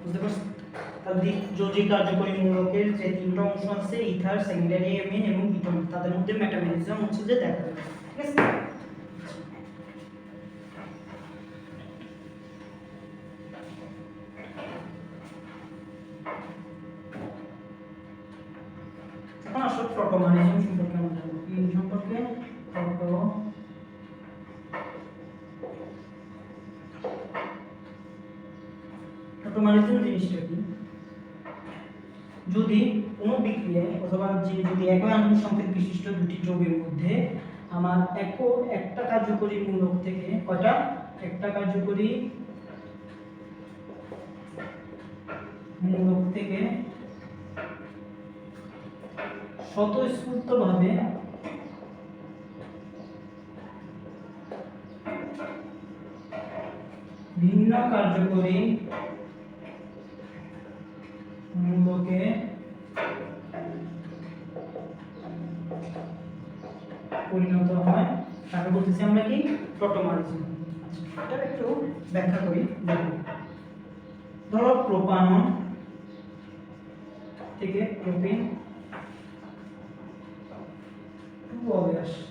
বুঝতে পারছেন? তাহলে যৌগিক কার্যকরী মূলকের যে তিনটা অংশ আছে, ইথার, সেকেন্ডারি অ্যামিন এবং কিটোন, তাদের মধ্যে মেটামেরিজম হচ্ছে যে দেখা যাবে, ঠিক আছে? টটোমারিজম সম্পর্কে আমরা জানবো। কি সম্পর্কে? টটোমারিজম জিনিসটা কি? যদি কোনো বিক্রিয়ায় অথবা যদি একই আণবিক সংকেত বিশিষ্ট দুটি যৌগের মধ্যে আমার একটা কার্যকরী মূলক থেকে কয়টা একটা কার্যকরী মূলক থেকে স্বতঃস্ফূর্তভাবে ভিন্ন কার্যকরী মূলকে পরিণত হয় তাকে বলতেছি আমরা কি? টটোমারিজম। আচ্ছা, এটা একটু ব্যাখ্যা করি। দেখো, ধরো প্রোপানন থেকে প্রোপিন 2 হবে আসছে,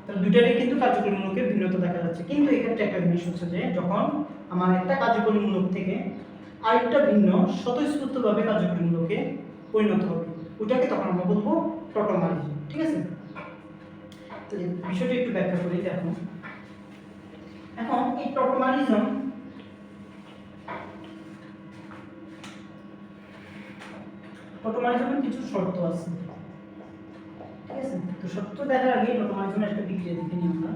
তাহলে দুইটারই কিন্তু কার্যকরী মূলকের ভিন্নতা দেখা যাচ্ছে। কিন্তু এক্ষেত্রে একটা জিনিস হচ্ছে যে যখন আমার একটা কার্যকরী মূলক থেকে আরেকটা ভিন্ন স্বতঃস্ফূর্তভাবে কার্যকরী মূলকে পরিণত হবে, ওটাকে তখন আমরা বলবো টটোমারিজম। ঠিক আছে, তো এই বিষয়টা একটু ব্যাখ্যা করি। দেখো, এখন এই টটোমারিজমের কিছু শর্ত আছে। ঠিক আছে, তো শর্ত দেখার আগে টটোমারিজমের একটা বিক্রিয়া দেখে নিই আমরা।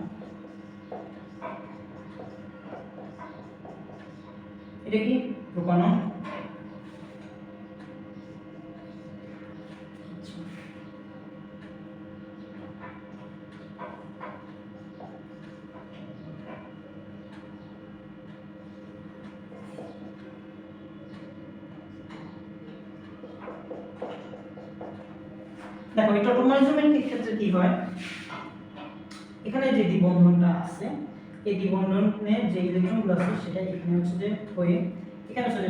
এটা কি? প্রোপানন। দেখো, এই টটোমারিজমের ক্ষেত্রে কি হয়, এখানে যে দ্বিবন্ধনটা আছে এই দ্বিবন্ধনে যে ইলেকট্রনগুলো আছে সেটা এখানে হচ্ছে যে হয়ে এখানে হচ্ছে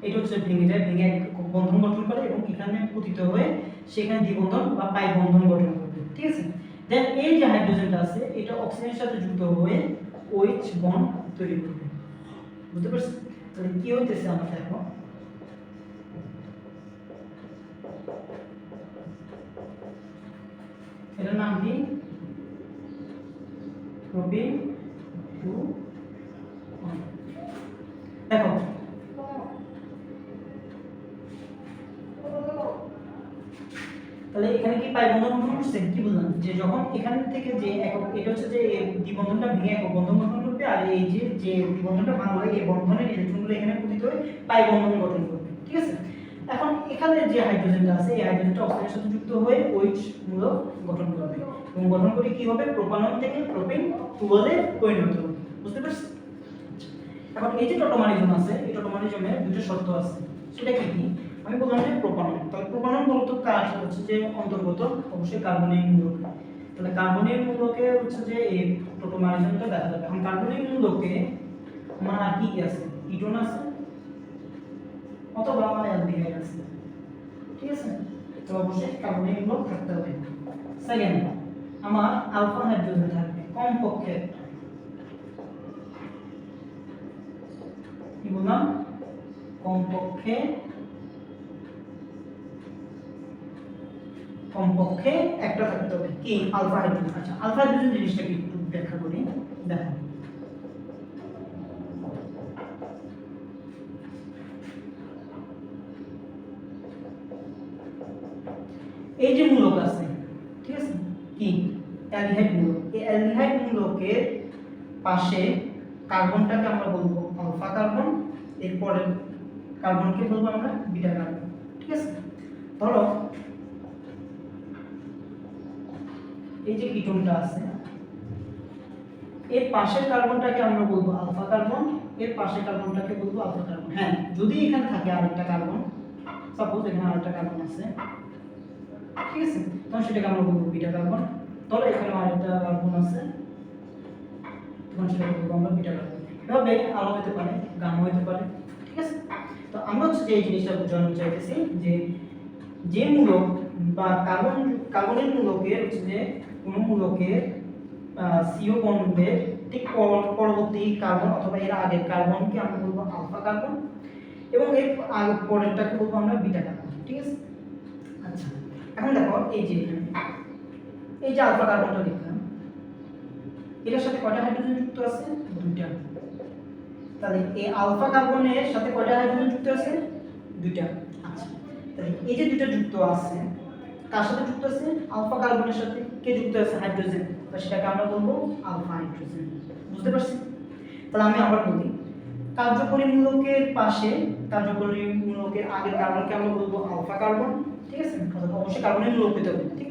এটা হচ্ছে ভেঙে যায়, ভেঙে এক বন্ধন গঠন করে এবং এখানে পতিত হয়ে সেখানে দ্বিবন্ধন বা পাই বন্ধন গঠন করবে। ঠিক আছে, দেন এই যে হাইড্রোজেনটা আছে এটা অক্সিজেনের সাথে যুক্ত হয়ে OH বন্ড তৈরি করবে। বুঝতে পারছো? তাহলে কি হইতেছে আমরা দেখো, এটার নাম কি? প্রোপিন 2। দেখো, তাহলে এখানে কি পাই বন্ধন গঠন করছে? কি বললাম যে যখন এখান থেকে যে একক, এটা হচ্ছে যে দ্বিবন্ধনটা ভেঙে একক বন্ধন গঠন করবে, আর এই যে দ্বিবন্ধনটা ভাঙলে এই বন্ধনের ইলেকট্রনগুলো এখানে পতিত হয়ে পাই বন্ধন গঠন করবে। ঠিক আছে, এখন এখানে যে হাইড্রোজেনটা আছে এই হাইড্রোজেনটা অক্সিজেনের সাথে যুক্ত হয়ে OH মূলক গঠন করবে এবং গঠন করে কি হবে? প্রোপানন থেকে প্রোপিন 2 এ পরিণত হবে। বুঝতে পারছেন? এখন এই যে টটোমারিজম আছে এই টটোমারিজমের দুটো শর্ত আছে, সেটা কি কি? আমি বললাম যে প্রোপানন। তাহলে প্রোপানন বলতে কাজ হচ্ছে যে অন্তর্গত অবশ্যই কার্বনিক মূলক। তাহলে কার্বনিক মূলকে হচ্ছে যে এই টটোমারিজমটা দেখা যাবে। এখন কার্বনিক মূলকে আমার আর কি কি আছে? কিটোন আছে অথবা আমার অ্যালডিহাইড আছে। ঠিক আছে, তো অবশ্যই কার্বনিক মূলক থাকতে হবে। সেকেন্ড, আমার আলফা হাইড্রোজেন থাকবে কমপক্ষে একটা। কি বললাম? কমপক্ষে একটা থাকতে হবে। কি? Alpha hydrogen. আচ্ছা, আলফা হাইড্রোজেন জিনিসটা কি একটু ব্যাখ্যা করি। দেখো, এই যে মূলক আছে, ঠিক আছে, কি? অ্যালডিহাইড মূলক। এই অ্যালডিহাইড মূলকের পাশে কার্বনটাকে আমরা বলবো আলফা কার্বন, এরপরে কার্বনকে বলবো আমরা বিটা কার্বন। ঠিক আছে, ধরো এই যে কিটোনটা আছে এর পাশের কার্বনটাকে আমরা বলবো আলফা কার্বন, এর পাশের কার্বনটাকে বলবো আলফা কার্বন। হ্যাঁ, যদি এখানে থাকে আরেকটা কার্বন, সাপোজ এখানে আরেকটা কার্বন আছে, ঠিক আছে, তখন সেটাকে আমরা বলবো বিটা কার্বন। ধরো এখানে আরেকটা কার্বন আছে, তখন সেটাকে বলবো আমরা বিটা কার্বন। এভাবে আলো হতে পারে, গামা হতে পারে। ঠিক আছে, তো আমরা হচ্ছে যে এই জিনিসটা বোঝানো চাইতেছি যে যে মূলক বা কার্বনের মূলকের হচ্ছে যে কোনো মূলকের CO বন্ডের ঠিক পরবর্তী কার্বন অথবা এর আগের কার্বনকে আমরা বলবো আলফা কার্বন এবং এর পরেরটাকে বলবো আমরা বিটা কার্বন। ঠিক আছে, আচ্ছা, এখন এই যে এখানে এই যে আলফা কার্বনটা লিখলাম, এটার সাথে কয়টা হাইড্রোজেন যুক্ত আছে? দুইটা। তাহলে এই আলফা কার্বনের সাথে কয়টা হাইড্রোজেন যুক্ত আছে? দুইটা। আচ্ছা, তাহলে এই যে দুইটা যুক্ত আছে, কার সাথে যুক্ত আছে? আলফা কার্বনের সাথে। কে যুক্ত আছে? হাইড্রোজেন। তাহলে সেটাকে আমরা বলবো আলফা হাইড্রোজেন। বুঝতে পারছি? তাহলে আমি আবার বলি, কার্যকরী মূলকের পাশে, কার্যকরী মূলকের আগের কার্বনকে আমরা বলবো আলফা কার্বন, ঠিক আছে? অবশ্যই কার্বনের মূলক হতে হবে, ঠিক?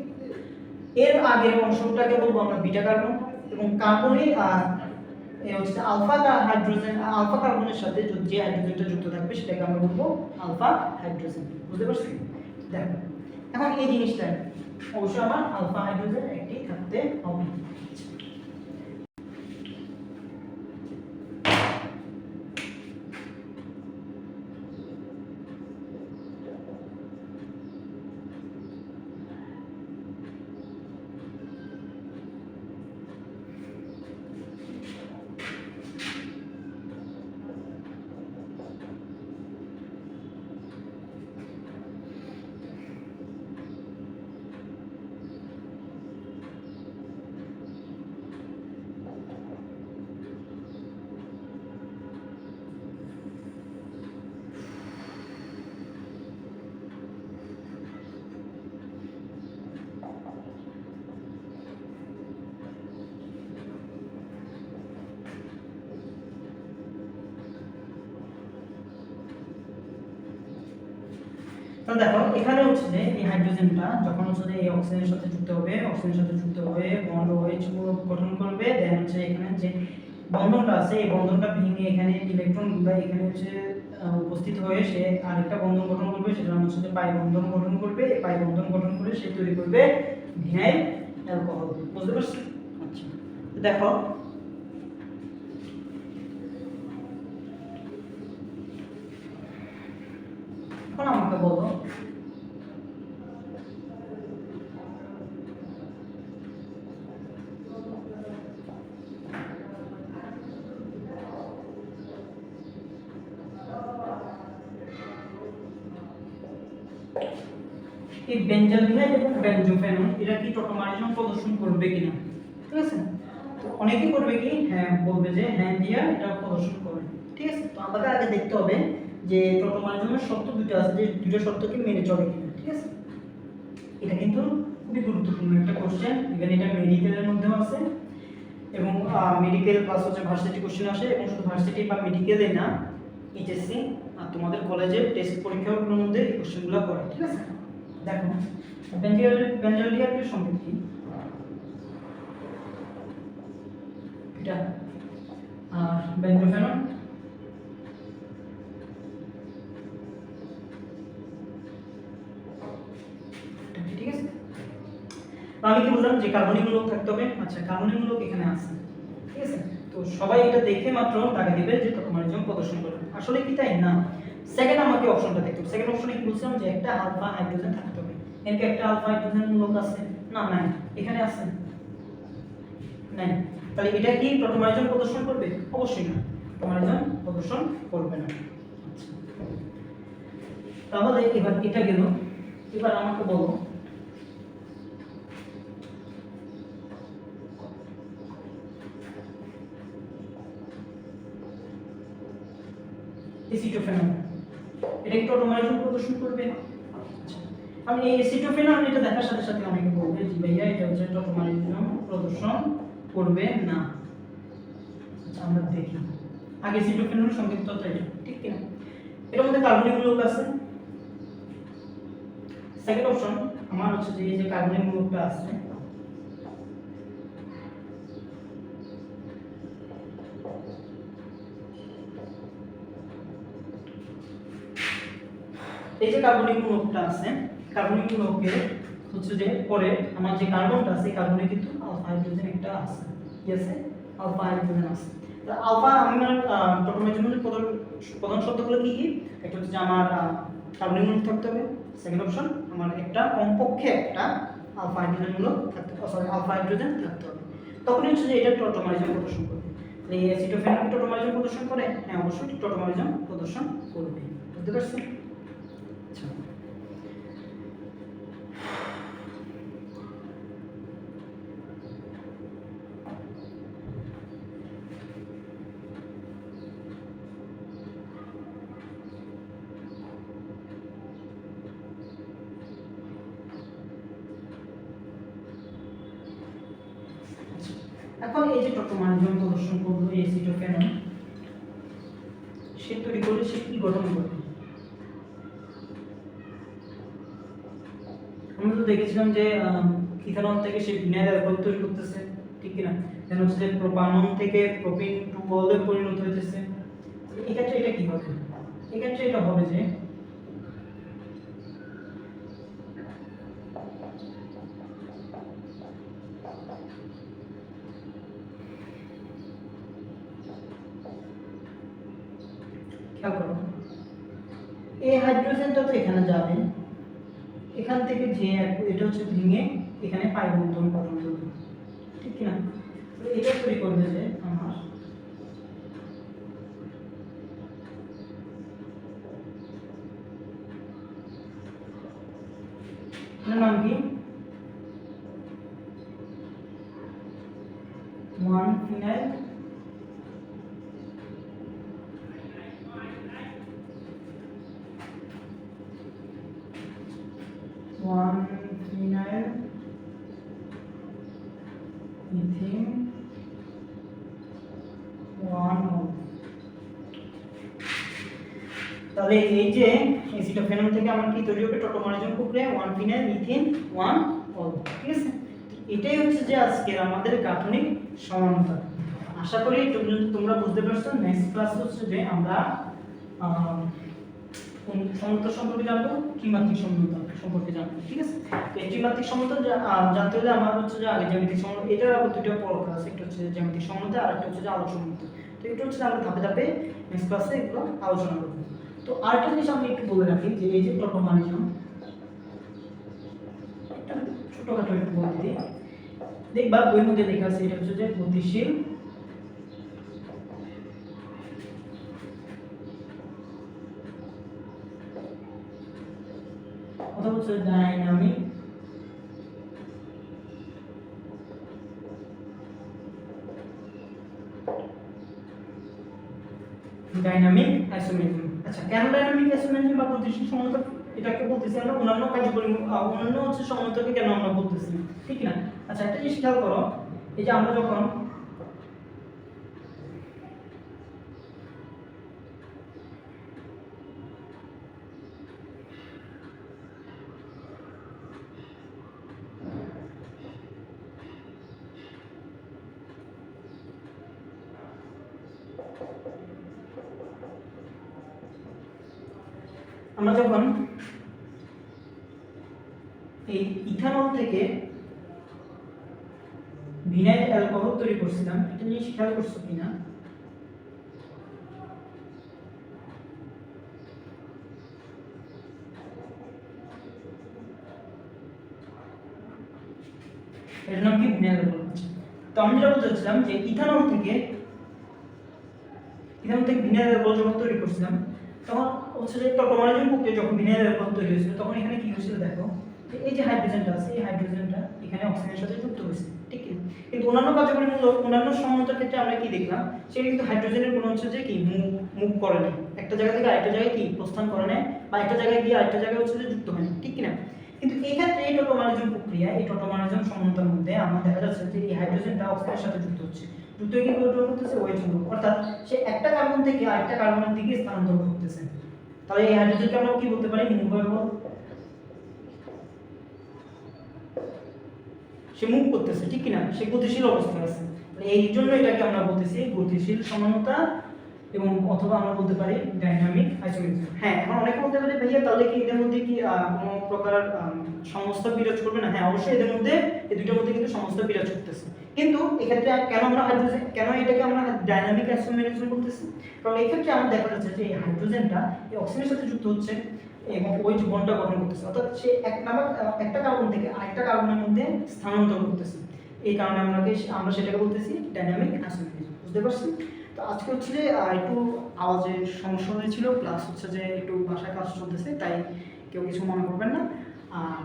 এর আগের অংশটাকে বলবো আমরা বিটা কার্বন, এবং কার্বনের এই হচ্ছে আলফা হাইড্রোজেন, আলফা কার্বনের সাথে যে হাইড্রোজেনটা যুক্ত থাকবে সেটাকে আমরা বলবো আলফা হাইড্রোজেন। বুঝতে পারছি? দেখো এখন এই জিনিসটা অবশ্যই আমার আলফা হাইড্রোজেন একটি থাকতে হবে। তাহলে দেখো এখানে হচ্ছে যে এই হাইড্রোজেনটা যখন হচ্ছে যে এই অক্সিজেনের সাথে যুক্ত হবে, অক্সিজেনের সাথে যুক্ত হয়ে বন্ড OH গঠন করবে, দেন হচ্ছে এখানে যে বন্ধনটা আছে এই বন্ধনটা ভেঙে এখানে ইলেকট্রনগুলো এখানে হচ্ছে উপস্থিত হয়ে সে আরেকটা বন্ধন গঠন করবে, সেটা হচ্ছে যে পাই বন্ধন গঠন করবে। এই পাই বন্ধন গঠন করে সে তৈরি করবে ভিনাইল অ্যালকোহল। বুঝতে পারছো? আচ্ছা, দেখো এখন আমাকে বলো এই বেনজালডিহাইড এবং বেনজোফেনন এরা কি টোটোমারিজম প্রদর্শন করবে কিনা? ঠিক আছে, তো অনেকেই করবে কি, হ্যাঁ বলবে যে হ্যাঁ দিয়া এটা প্রদর্শন করবে। ঠিক আছে, তো আমাদের আগে দেখতে হবে যে টোটোমারিজমের শর্ত দুটো আছে, যে দুটো শর্তকে মেনে চলে কিনা। ঠিক আছে, এটা কিন্তু খুবই গুরুত্বপূর্ণ একটা কোশ্চেন, ইভেন এটা মেডিকেলের মধ্যেও আছে, এবং মেডিকেল প্লাস হচ্ছে ভার্সিটি কোশ্চেন আসে, এবং শুধু ভার্সিটি বা মেডিকেলে না, এইচএসসি আর তোমাদের কলেজে টেস্ট পরীক্ষাগুলোর মধ্যে এই কোশ্চেনগুলো করে। ঠিক আছে, দেখো বেনজালডিহাইডের সঙ্গে কি এটা আর বেনজোফেনন, ঠিক আছে? আমি কি বললাম যে কার্বনিক মূলক থাকতে হবে। আচ্ছা, কার্বনিক মূলক এখানে আছে, ঠিক আছে? তো সবাই এটা দেখে মাত্র দাগা দিবে যে টোটোমারিজম প্রদর্শন করবে। আসলে কি তাই না? সেকেন্ড আমাকে অপশনটা দেখতে হবে। সেকেন্ড অপশনে কি বলছিলাম যে একটা আলফা হাইড্রোজেন থাকতে হবে। এর কি একটা আলফা হাইড্রোজেন মূলক আছে? না, নাই। এখানে আছে? নাই। তাহলে এটা কি টোটোমারিজম প্রদর্শন করবে? অবশ্যই না, টোটোমারিজম প্রদর্শন করবে না। আচ্ছা, তাহলে এবার এটা গেল। এবার আমাকে বলো এসিটোফেনন এটা কি টোটোমারিজম প্রদর্শন করবে? আচ্ছা, আমি এই এসিটোফেনন এটা দেখার সাথে সাথে আমাকে বলবে যে ভাইয়া এটা হচ্ছে টোটোমারিজম প্রদর্শন করবে না। আচ্ছা, আমরা দেখি আগে এসিটোফেননের সংক্ষিপ্তটা এটা, ঠিক কি না? এর মধ্যে কার্বনিক মূলক আছে। সেকেন্ড অপশন আমার হচ্ছে যে এই যে কার্বনিক মূলকটা আছে, এই যে কার্বনিক মূলকটা আছে, কার্বনিক মূলকের হচ্ছে যে পরে আমার যে কার্বনটা আছে কার্বনে কিন্তু আলফা হাইড্রোজেন একটা আছে। কি আছে? আলফা হাইড্রোজেন আছে। তাহলে আলফা আমি মানে টোটোমারিজমের প্রধান শর্তগুলো কি কি? একটা হচ্ছে যে আমার কার্বনিক মূলক থাকতে হবে। সেকেন্ড অপশন আমার একটা কমপক্ষে একটা আলফা হাইড্রোজেন মূলক থাকতে হবে, সরি আলফা হাইড্রোজেন থাকতে হবে। তখনই হচ্ছে যে এটা টোটোমারিজম প্রদর্শন করবে। এই অ্যাসিটোফেনন কি টোটোমারিজম প্রদর্শন করে? হ্যাঁ, অবশ্যই টোটোমারিজম প্রদর্শন করবে। বুঝতে পারছেন? আচ্ছা, এখন এই যে টটোমারিজম প্রদর্শন করলো এই এসিটোফেনন, সে তৈরি করলে সে কি গঠন করবে? আমরা তো দেখেছিলাম যে ইথানল থেকে সে ভিনাইল অ্যালকোহল তৈরি করতেছে, ঠিক কি না? দেন হচ্ছে যে প্রোপানন থেকে প্রোপিন টু বলে পরিণত হইতেছে। এক্ষেত্রে এটা কি হবে? এক্ষেত্রে এটা হবে যে খেয়াল করো, এই হাইড্রোজেনটা তো এখানে যাবে, এখান থেকে যে এটা হচ্ছে ভেঙে এখানে পাই বন্ধন গঠন করবে, ঠিক কি না? তো এটা তৈরি করবে যে আমার এটার নাম কি? 1-ফিনাইল ইথিন 1-ol। তাহলে এই যে এসিটোফেনন থেকে আমার কি তৈরি হবে? টটোমারিজম প্রক্রিয়া 1-ফিনাইল ইথিন 1-ol, ঠিক আছে? এটাই হচ্ছে যে আজকের আমাদের গাঠনিক সমানতা। আশা করি তোমরা বুঝতে পারছো। নেক্সট ক্লাস হচ্ছে যে আমরা সমতা সম্পর্কে জানবো, ত্রিমাত্রিক সমতা সম্পর্কে জানবো, ঠিক আছে? এই ত্রিমাত্রিক সমতা জানতে হলে আমার হচ্ছে যে আগে জ্যামিতিক সমতা, এটার আবার দুটো পড়া আছে, একটা হচ্ছে জ্যামিতিক সমতা আর একটা হচ্ছে যে আলোক সমতা। তো এটা হচ্ছে আমরা ধাপে ধাপে নেক্সট ক্লাসে এগুলো আলোচনা করব। তো আরেকটা জিনিস আমি একটু বলে রাখি যে এই যে টটোমারিজম, একটা ছোটখাটো একটু বলে দিই। দেখবা বইয়ের মধ্যে লেখা আছে এটা হচ্ছে যে গতিশীল অথবা হচ্ছে ডাইনামিক আইসোমেরিজম। আচ্ছা, কেন ডাইনামিক আইসোমেরিজম বা গতিশীল সমতা এটাকে বলতেছি আমরা? অন্যান্য কার্যকরী অন্যান্য হচ্ছে সমতাকে কেন আমরা বলতেছি, ঠিক না? আচ্ছা, একটা জিনিস খেয়াল করো, এই যে আমরা যখন এই ইথানল থেকে ভিনাইল অ্যালকোহল তৈরি করছিলাম, এটা জিনিস খেয়াল করছো কিনা? এর নাম কি? Vinyl alcohol. তো আমি যেটা বলতে চাচ্ছিলাম যে ইথানল থেকে ভিনাইল অ্যালকোহল যখন তৈরি করছিলাম, তখন হচ্ছে যে টটোমারিজম প্রক্রিয়া যখন ভিনাইল অ্যালকোহল তৈরি হয়েছিল, তখন এখানে কি হয়েছিল দেখো, এই যে হাইড্রোজেনটা আছে, এই হাইড্রোজেনটা এখানে অক্সিজেনের সাথে যুক্ত হয়েছে, ঠিক কি? কিন্তু অন্যান্য কার্যকরীমূলক অন্যান্য সমতার ক্ষেত্রে আমরা কি দেখলাম, সে কিন্তু হাইড্রোজেনের কোনো হচ্ছে যে কি মুভ করে না, একটা জায়গা থেকে আরেকটা জায়গায় কি প্রস্থান করে না, বা একটা জায়গায় গিয়ে আরেকটা জায়গায় হচ্ছে যে যুক্ত হয় না, ঠিক কি না? কিন্তু এই ক্ষেত্রে এই টটোমারিজম প্রক্রিয়া, এই টটোমারিজম সমতার মধ্যে আমরা দেখা যাচ্ছে যে এই হাইড্রোজেনটা অক্সিজেনের সাথে যুক্ত হচ্ছে, যুক্ত হয়ে কি করতেছে? ওই চুম্বক, অর্থাৎ সে একটা কার্বন থেকে আরেকটা কার্বনের দিকে স্থানান্তর করতেছে। তাহলে এই হাইড্রোজেনকে আমরা কি বলতে পারি? মুভেবল। সে মুভ করতেছে, ঠিক কি না? সে গতিশীল অবস্থায় আছে। এই জন্য এটাকে আমরা বলতেছি গতিশীল সমানতা, এবং অথবা আমরা বলতে পারি ডাইনামিক আইসোমেরিজম। হ্যাঁ, এখন অনেকে বলতে পারে ভাইয়া তাহলে কি এদের মধ্যে কি কোনো প্রকার সমস্যা বিরাজ করবে না? হ্যাঁ, অবশ্যই এদের মধ্যে, এই দুটোর মধ্যে কিন্তু সমস্যা বিরাজ করতেছে। কিন্তু এক্ষেত্রে কেন আমরা হাইড্রোজেন, কেন এটাকে আমরা ডাইনামিক আইসোমেরিজম বলতেছি? কারণ এই ক্ষেত্রে আমরা দেখা যাচ্ছে যে এই হাইড্রোজেনটা এই অক্সিজেনের সাথে যুক্ত হচ্ছে এবং ওই যে বন্ডটা গঠন করতেছে, অর্থাৎ সে একটা কার্বন থেকে আরেকটা কার্বনের মধ্যে স্থানান্তর করতেছে। এই কারণে আমরা সেটাকে বলতেছি ডাইনামিক আইসোমেরিজম। বুঝতে পারছি? তো আজকে হচ্ছে যে একটু আওয়াজের সমস্যা হয়েছিল, প্লাস হচ্ছে যে একটু বাসায় কাজ চলতেছে, তাই কেউ কিছু মনে করবেন না।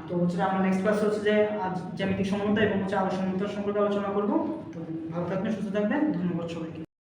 তো হচ্ছে আমরা নেক্সট ক্লাস হচ্ছে যে আজ জ্যামিতিক সমতা এবং হচ্ছে আলোক সমতা সম্পর্কে আলোচনা করব। তো ভালো থাকবেন, সুস্থ থাকবেন, ধন্যবাদ সবাইকে।